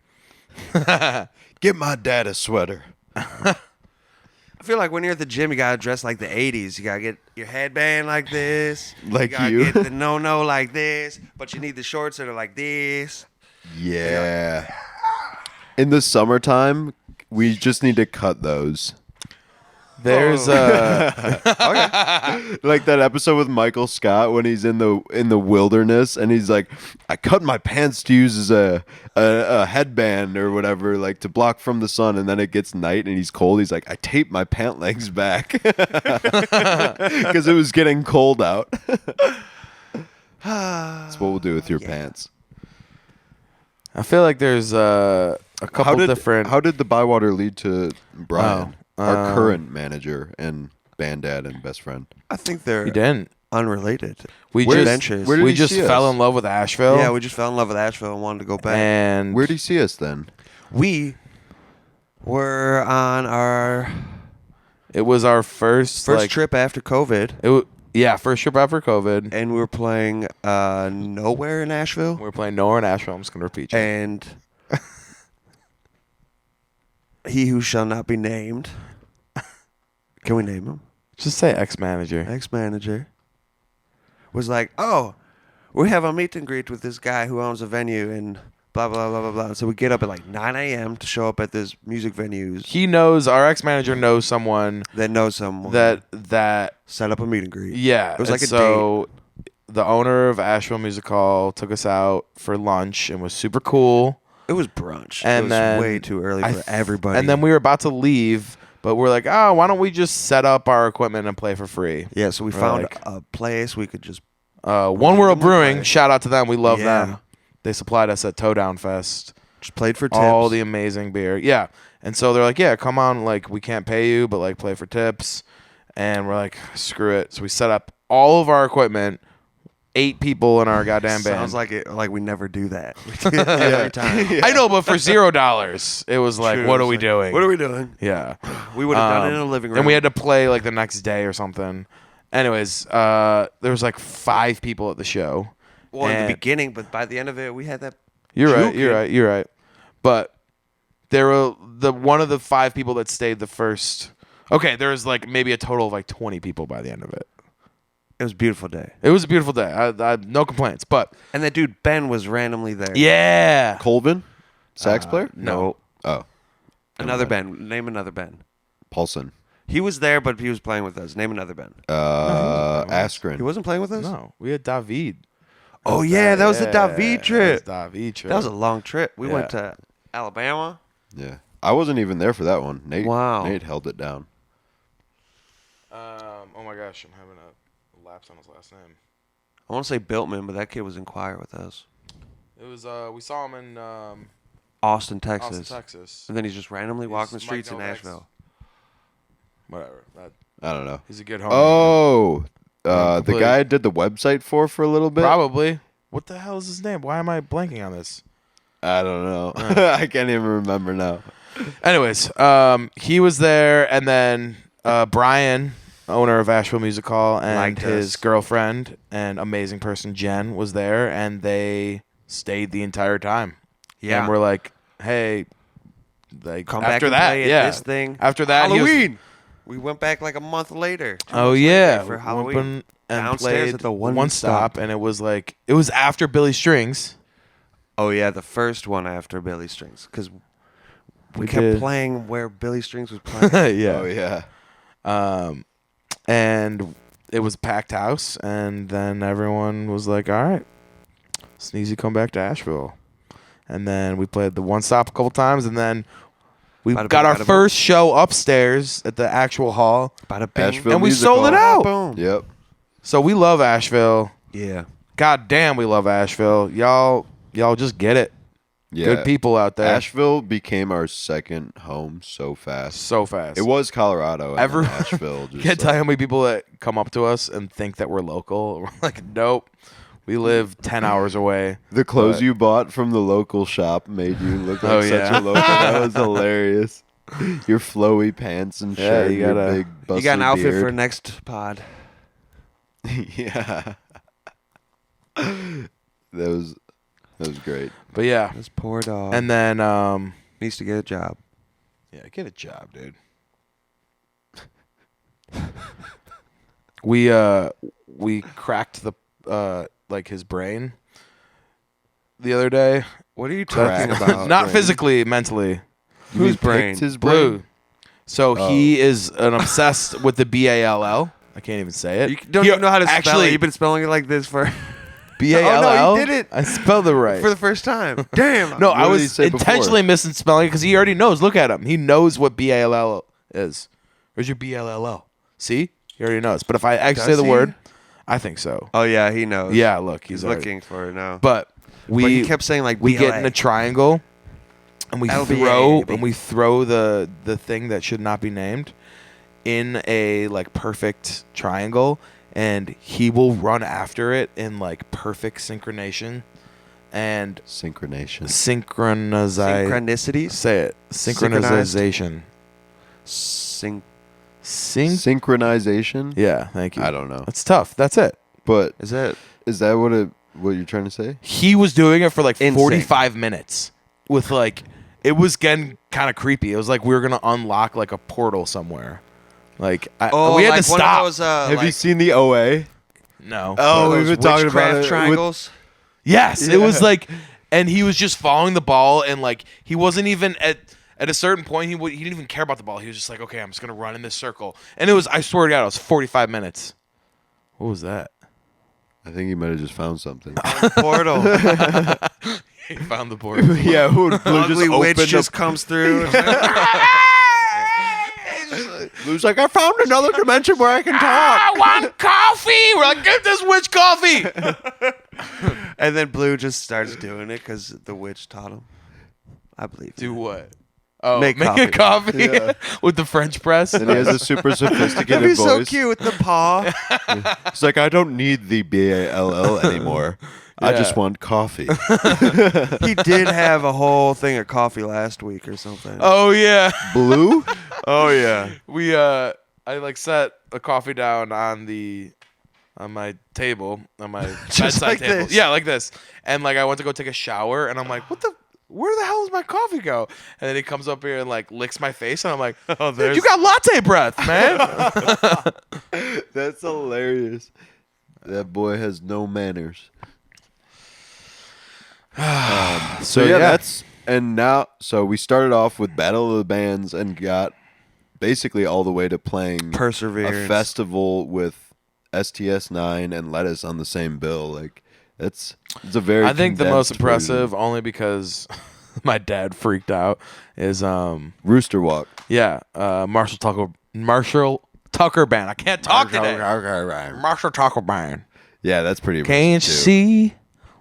Get my dad a sweater. I feel like when you're at the gym, you gotta dress like the '80s. You gotta get your headband like this, Like gotta you. get the no like this, but you need the shorts that are like this. Yeah. In the summertime, we just need to cut those. There's Like that episode with Michael Scott when he's in the wilderness and he's like, I cut my pants to use as a headband or whatever, like to block from the sun, and then it gets night and he's cold. He's like, I taped my pant legs back because it was getting cold out. That's what we'll do with your pants. I feel like there's a couple different. How did the Bywater lead to Brian, Oh, our current manager and band dad and best friend. I think they're He didn't. unrelated. We Where- just Adventures. where did we he just see fell us? in love with Asheville. Yeah, we just fell in love with Asheville and wanted to go back. and Where'd he see us then? We were on our it was our first trip after COVID, first trip after COVID. and we were playing Nowhere in Asheville. We were playing Nowhere in Asheville. I'm just gonna repeat you. And he who shall not be named. Can we name him? Just say ex-manager. Ex-manager was like, "Oh, we have a meet and greet with this guy who owns a venue and blah blah blah blah blah." So we get up at like 9 a.m. to show up at this music venues He knows our ex-manager knows someone that knows someone that set up a meet and greet. yeah. It was like and a so the owner of Asheville Music Hall took us out for lunch and was super cool. It was brunch. And it was then way too early I for everybody. And then we were about to leave, but we're like, oh, why don't we just set up our equipment and play for free? yeah, so we We're found like- a place we could just One World We'll Brewing, play. shout out to them. We love Yeah. them. They supplied us at Toe Down Fest. played for tips. All the amazing beer. Yeah. And so they're like, yeah, come on. Like, we can't pay you, but like, play for tips. And we're like, screw it. So we set up all of our equipment, 8 people in our goddamn band. Sounds like it. Like we never do that. We do it every time. I know, but for $0, it was like, True. what are It's we like, doing? What are we doing? Yeah. We would have done it in a living room. And we had to play like the next day or something. Anyways, there was like 5 people at the show. well in and- the beginning, but by the end of it, we had that. You're right. Juke You're it. right. You're right. But there were one of the 5 people that stayed the first. Okay, there was like maybe a total of like 20 people by the end of it. It was a beautiful day, It was a beautiful day. I no complaints. But and that dude Ben was randomly there. yeah, Colvin, sax player? no. Oh, Another Ben. Name another Ben. Paulson. He was there, but he was playing with us. Name another Ben. Askren. He wasn't playing with us. No, we had David. Oh yeah, that was the David trip. That was David trip. That was a long trip. We Yeah. went to Alabama. Yeah, I wasn't even there for that one. Nate. Wow. Nate held it down. Oh my gosh, I'm having a lapse on his last name. I want to say Biltman, but that kid was in choir with us. It was we saw him in Austin, Texas. Austin, Texas. And then he's just randomly walking the Mike streets in Novak's- Nashville. Whatever. I don't know. He's a good homie. Oh, the complete. guy I did the website for a little bit. Probably. What the hell is his name? Why am I blanking on this? I don't know. I can't even remember now. Anyways, he was there, and then Brian, owner of Asheville Music Hall, and Liked his us. girlfriend and amazing person Jen was there, and they stayed the entire time. Yeah. And we're like, hey, like Come back after and that, play at yeah. this thing. After that, he was- Halloween. We went back like a month later. 2 Oh months yeah, later for we Halloween. went and Downstairs played at the One Stop, Stop. and it was after Billy Strings. Oh yeah, the first one after Billy Strings, because we We kept did. playing where Billy Strings was playing. Yeah. Oh yeah. And it was a packed house, and then everyone was like, all right, Sneezy, come back to Asheville. And then we played the One Stop a couple times, and then we Bada got bing, our bada boom. first show upstairs at the actual hall. Bada bing. Asheville And we Music sold it Hall. out. Boom. Yep. So we love Asheville. Yeah. God damn, we love Asheville. Y'all just get it. Yeah. Good people out there. Asheville became our second home so fast. So fast. It was Colorado. And Every- then Asheville. Just Can't tell like- you how many people that come up to us and think that we're local. We're like, nope. We live 10 hours away. The clothes But- you bought from the local shop made you look like Oh, such yeah. a local. That was hilarious. Your flowy pants and Yeah, shirt, you your gotta- big busty You got an outfit beard. for next pod. Yeah. That was great. But yeah. This poor dog. And then, needs to get a job. yeah, get a job, dude. We cracked the like his brain the other day. What are you That's- talking about? Not Brain? physically, mentally. Whose Picked brain? His Blue. brain. So Oh. he is an obsessed with the BALL. I can't even say it. You don't He- even know how to spell actually, it. You've been spelling it like this for BALL. Oh, no, you did it. I spelled it right. for the first time. Damn. No, What I did he was say before? intentionally misspelling it because he already knows. Look at him. He knows what BALL is. Where's your BLLL? See? He already knows. But if I actually say Does the he? word, I think so. Oh yeah, he knows. Yeah, look. he's already- looking for it now. But But we he kept saying like we get BLA. in a triangle and we LBA, throw baby. and we throw the thing that should not be named in a like perfect triangle, and he will run after it in like perfect synchronization and Synchronization. Synchronicities. Say it. Synchronization. Synchronization. Yeah, thank you. I don't know, It's tough. That's it. but Is it? is that what you're trying to say? He was doing it for like Insane. 45 minutes with like, it was getting kind of creepy. It was like we were going to unlock like a portal somewhere. Like, we had like to one stop. of those, Have you seen the OA? No. Oh, one of we've those been talking about witchcraft it with- triangles. Yes, Yeah. it was like, and he was just following the ball, and like he wasn't even at a certain point. He didn't even care about the ball. He was just like, okay, I'm just gonna run in this circle, and it was. I swear to God, it was 45 minutes. What was that? I think he might have just found something. Portal. He found the portal. Yeah, who Ugly witch just comes through. Blue's like, I found another dimension where I can talk. I want coffee. We're like, get this witch coffee. And then Blue just starts doing it because the witch taught him. I believe. Do what? Oh, Make make a coffee Yeah. with the French press. And he has a super sophisticated That'd be so voice. cute with the paw. It's like, I don't need the BALL anymore. I Yeah. just want coffee. He did have a whole thing of coffee last week or something. Oh yeah. Blue? Oh yeah. We I like set a coffee down on my table, on my bedside like table. this. Yeah, like this. And like I went to go take a shower, and I'm like, where the hell does my coffee go? And then he comes up here and like licks my face, and I'm like, Oh, dude, you got latte breath, man. That's hilarious. That boy has no manners. So yeah, that's so we started off with Battle of the Bands and got basically all the way to playing Perseverance. a festival with STS9 and Lettuce on the same bill. Like it's a very I think the most condensed impressive, version. only because my dad freaked out, is Rooster Walk. Marshall Tucker Band. I can't talk today. Marshall Tucker Band. Yeah, that's pretty Can't you impressive, too. see?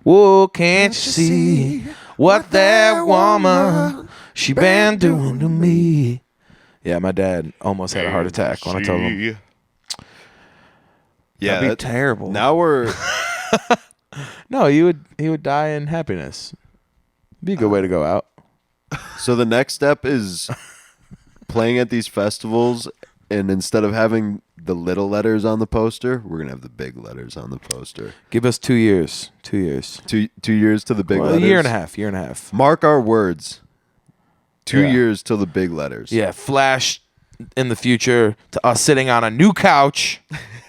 Whoa, can't you see what that woman she been doing to me? Yeah, my dad almost had a heart attack when I told him. Yeah, That'd be that- terrible. Now we're No, he would die in happiness. Be a good way to go out. so the next step is playing at these festivals, and instead of having the little letters on the poster, we're gonna have the big letters on the poster. Give us 2 years. 2 years. 2 years to the big Well, letters. a year and a half. Year and a half. Mark our words. 2 Yeah. years till the big letters. Yeah, flash in the future to us sitting on a new couch.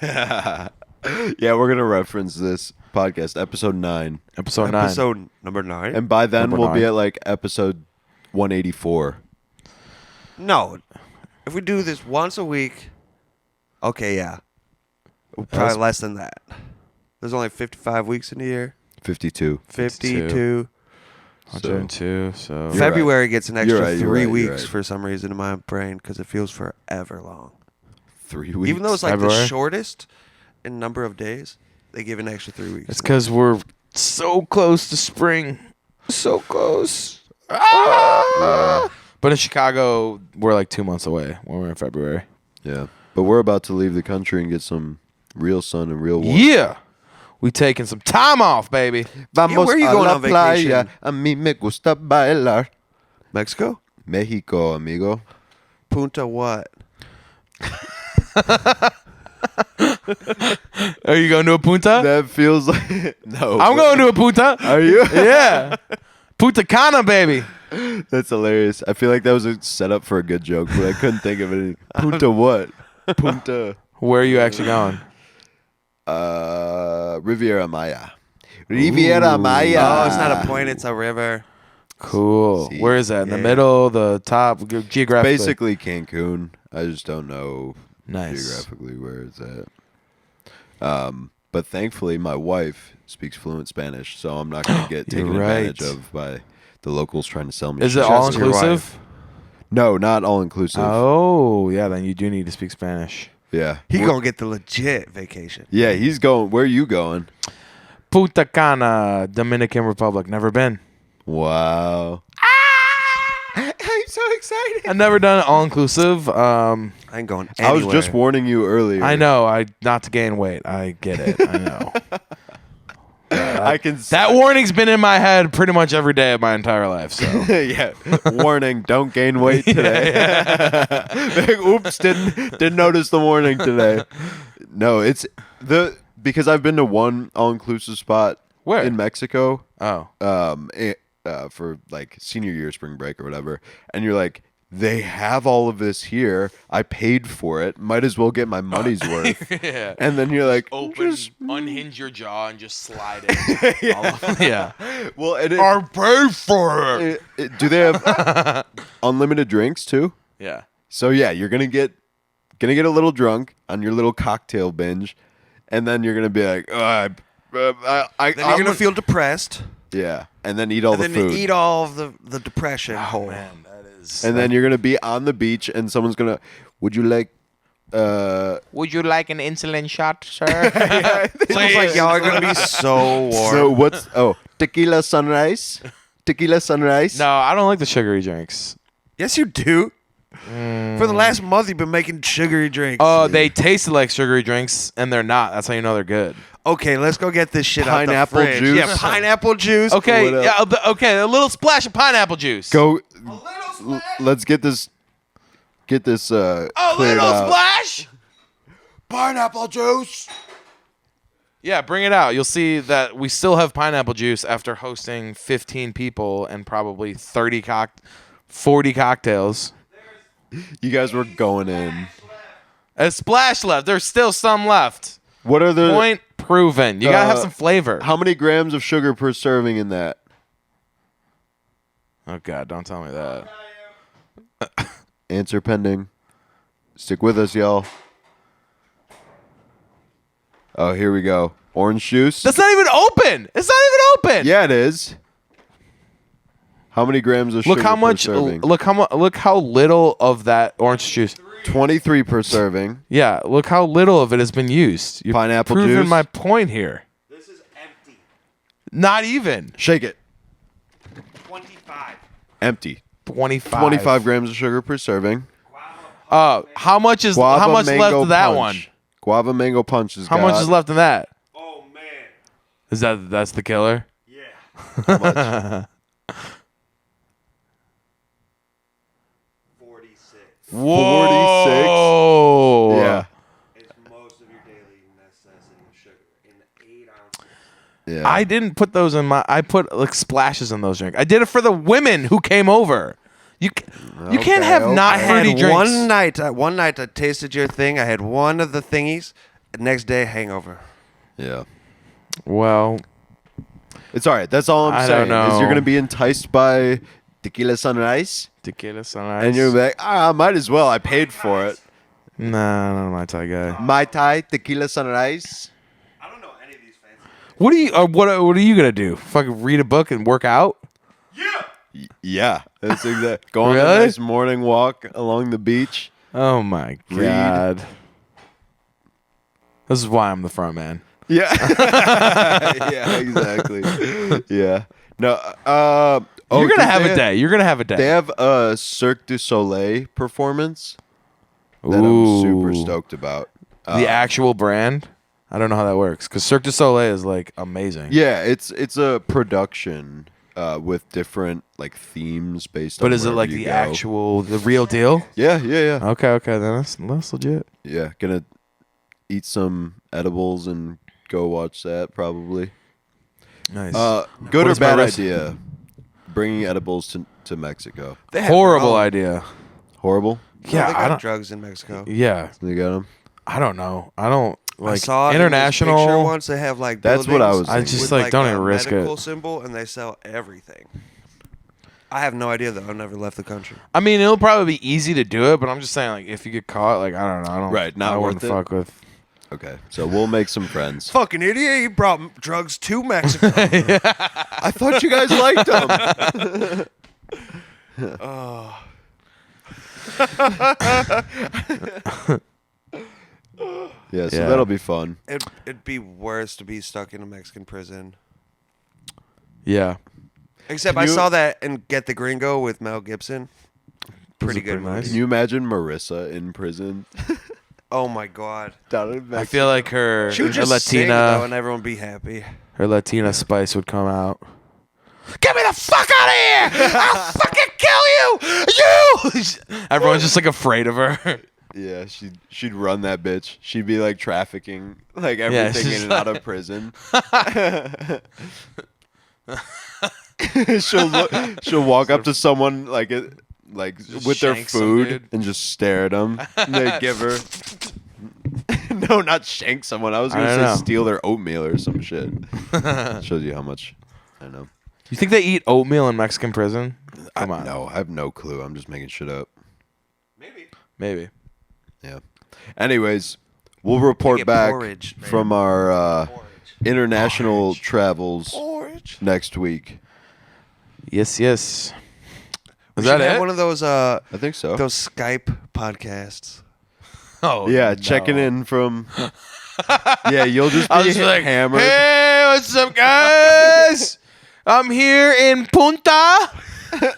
Yeah, we're gonna reference this podcast, episode 9, Episode 9. Episode number 9. and by then Number we'll be 9. at like episode 184. No, if we do this once a week, okay, yeah, probably That's- less than that. There's only 55 weeks in a year. 52. 52. 102. So You're February gets an extra You're right, you're 3 right, you're weeks right. for some reason in my brain because it feels forever long. 3 weeks. Even though it's like the February? shortest in number of days, they give an extra 3 weeks. it's because we're so close to spring. So close. Ah! But in Chicago, we're like 2 months away when we're in February. Yeah. But we're about to leave the country and get some real sun and real warmth. Yeah. We taking some time off, baby. Vamos where are you a going la on vacation? playa. A mí me gusta bailar. Mexico? Mexico, amigo. Punta what? Are you going to a Punta? That feels like no. I'm going to a Punta. Are you? Yeah. Punta Cana, baby. That's hilarious. I feel like that was a setup for a good joke, but I couldn't think of it. Punta what? Punta. Where are you actually going? Riviera Maya. Riviera Maya. Oh, it's not a point, it's a river. Cool. See, Where is that? In the yeah. middle, the top, geographically? Basically Cancun. I just don't know Nice. geographically where it's at. But thankfully, my wife speaks fluent Spanish, so I'm not going to get taken You're advantage right. of by the locals trying to sell me. Is shit. it all Just your inclusive? No, not all inclusive. Oh, yeah. Then you do need to speak Spanish. Yeah. He gonna get the legit vacation. Yeah, he's going. Where are you going? Punta Cana, Dominican Republic. Never been. Wow. I'm so excited. I've never done it all inclusive. I I ain't going anywhere. I was just warning you earlier. I know. Not to gain weight. I get it. I know. I can. That warning's been in my head pretty much every day of my entire life. So Yeah. Warning: don't gain weight today. Oops! Didn't notice the warning today. No, it's because I've been to one all-inclusive spot Where? in Mexico. oh, For like senior year spring break or whatever, and you're like, they have all of this here. I paid for it. Might as well get my money's worth. yeah. And then you're like, Unhinge your jaw and just slide it. Yeah. well, and I paid for it. do they have unlimited drinks too? Yeah. So yeah, you're gonna get a little drunk on your little cocktail binge, and then you're gonna be like, Then you're gonna feel depressed. yeah, and then eat all And the then food. eat all of the depression. Oh man, that is. And then you're gonna be on the beach, and someone's gonna, would you like, Would you like an insulin shot, sir? It's almost like y'all are gonna be so warm. so what's, tequila sunrise? Tequila sunrise? No, I don't like the sugary drinks. Yes, you do. For the last month, you've been making sugary drinks. Oh, they tasted like sugary drinks, and they're not. That's how you know they're good. Okay, let's go get this shit out the Pineapple fridge. juice? Yeah, pineapple juice. Okay, What yeah, okay, a little splash of pineapple juice. Go, A little splash. let's get this a cleared little out. splash. Pineapple juice. Yeah, bring it out. You'll see that we still have pineapple juice after hosting 15 people and probably 40 cocktails. You guys were going in. A splash left. There's still some left. What are the Point proven. You gotta have some flavor. How many grams of sugar per serving in that? Oh God, don't tell me that. Answer pending. Stick with us, y'all. Oh, here we go. Orange juice. That's not even open. It's not even open. Yeah, it is. How many grams of sugar Look how much. per serving? Look how little of that orange juice. 23 per serving. Yeah, look how little of it has been used. You've Pineapple proven juice? my point here. This is empty. Not even Shake it. 25. Empty. 25. 25 grams of sugar per serving. How much is Guava how much left mango of that punch. one? Guava mango punch is How much is left in that? Oh man. That's the killer? Yeah. How much? 46. Whoa. Yeah. It's most of your daily necessity of sugar in 8 ounces. Yeah. I didn't put those in my. I put like splashes in those drinks. I did it for the women who came over. You can't have Okay, not okay. fruity I had drinks. one night I tasted your thing. I had one of the thingies. The next day, hangover. Yeah. Well, It's all right. That's all I'm I saying. don't know. Is you're going to be enticed by tequila sunrise, tequila sunrise. and you're like, might as well. I paid for it. Nah, I'm not a Mai Tai guy. Mai Tai, tequila sunrise. I don't know any of these fancy. What are you? What are you gonna do? Fucking read a book and work out? Yeah. Yeah, that's exact. Go on a Really? nice morning walk along the beach. Oh my Read. God. This is why I'm the front man. Yeah. Yeah, exactly. Yeah. No. You're gonna have they a day. You're gonna have a day. They have a Cirque du Soleil performance that Ooh. I'm super stoked about. The actual brand. I don't know how that works because Cirque du Soleil is like amazing. Yeah, it's a production with different like themes based on. But is it wherever like you the go. actual, the real deal? Yeah, yeah, yeah. Okay, then that's legit. Yeah, gonna eat some edibles and go watch that probably. Nice. Good What or is my bad risk? idea? Bringing edibles to Mexico. They have Horrible their own- idea. Horrible. Yeah, they I got don't. drugs in Mexico. Yeah, They got them. I don't know. I don't I like saw it in this picture international. once. They have like That's what I buildings was I thinking. just with, like don't a even risk medical it. symbol, and they sell everything. I have no idea though. I've never left the country. I mean, it'll probably be easy to do it, but I'm just saying, like, if you get caught, like, I don't know, I don't. Right, not I worth wouldn't it. fuck with. Okay, so we'll make some friends. Fucking idiot! He brought drugs to Mexico. I thought you guys liked them. Yeah, so Yeah. that'll be fun. It'd be worse to be stuck in a Mexican prison. Yeah. Except Can I you- saw that in Get the Gringo with Mel Gibson. pretty pretty good nice. movie. Can you imagine Marissa in prison? Oh my god. Down in I Mexico. feel like her, She would her just sing, though, Latina, and everyone be happy. her Latina spice would come out. Get me the fuck out of here! I'll fucking kill you! You! Everyone's just like afraid of her. Yeah, she'd run that bitch. She'd be like trafficking like everything she's in and out of prison. she'll walk up to someone like with their shank some food dude. and just stare at them. And they give her no, not shank someone. I was I gonna don't say know. steal their oatmeal or some shit. Shows you how much I know. You think they eat oatmeal in Mexican prison? Come on. No, I have no clue. I'm just making shit up. Maybe. Yeah. Anyways, we'll report get back porridge, man. from our international travels next week. Yes. Is We that should have it? one of those I think so. those Skype podcasts. Oh, Yeah, no. checking in from. Yeah, you'll just be I'll just be like, hammered. hey, what's up, guys? I'm here in Punta.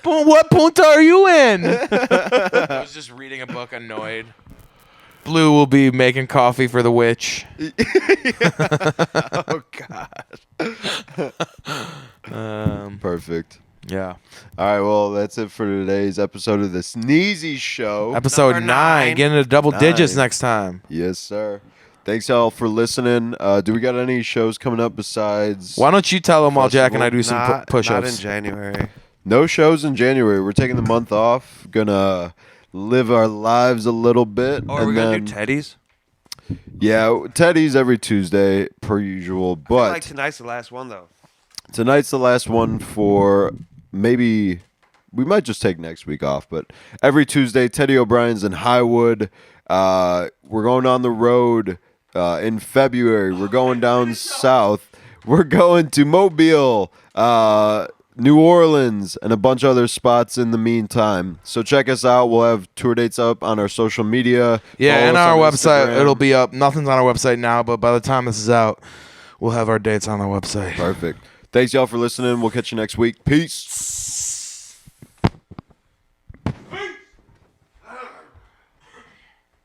What Punta are you in? I was just reading a book, annoyed. Blue will be making coffee for the witch. Oh God. Perfect. Yeah. All right, well, that's it for today's episode of the Sneezy Show. Episode Number 9. nine. Get into double digits 9. next time. Yes, sir. Thanks, y'all, for listening. Do we got any shows coming up besides? Why don't you tell them while Jack and I do some Not in push-ups? January. No shows in January. We're taking the month off. Gonna live our lives a little bit. Oh, are we gonna then, do Teddy's? Yeah, Teddy's every Tuesday, per usual. I feel But like tonight's the last one though. tonight's the last one for maybe we might just take next week off, but every Tuesday, Teddy O'Brien's in Highwood. We're going on the road in February. We're going down south. We're going to Mobile, New Orleans, and a bunch of other spots in the meantime. So check us out. We'll have tour dates up on our social media. Yeah, Follow and us our on website, Instagram. it'll be up. Nothing's on our website now, but by the time this is out, we'll have our dates on our website. Perfect. Thanks, y'all, for listening. We'll catch you next week. Peace.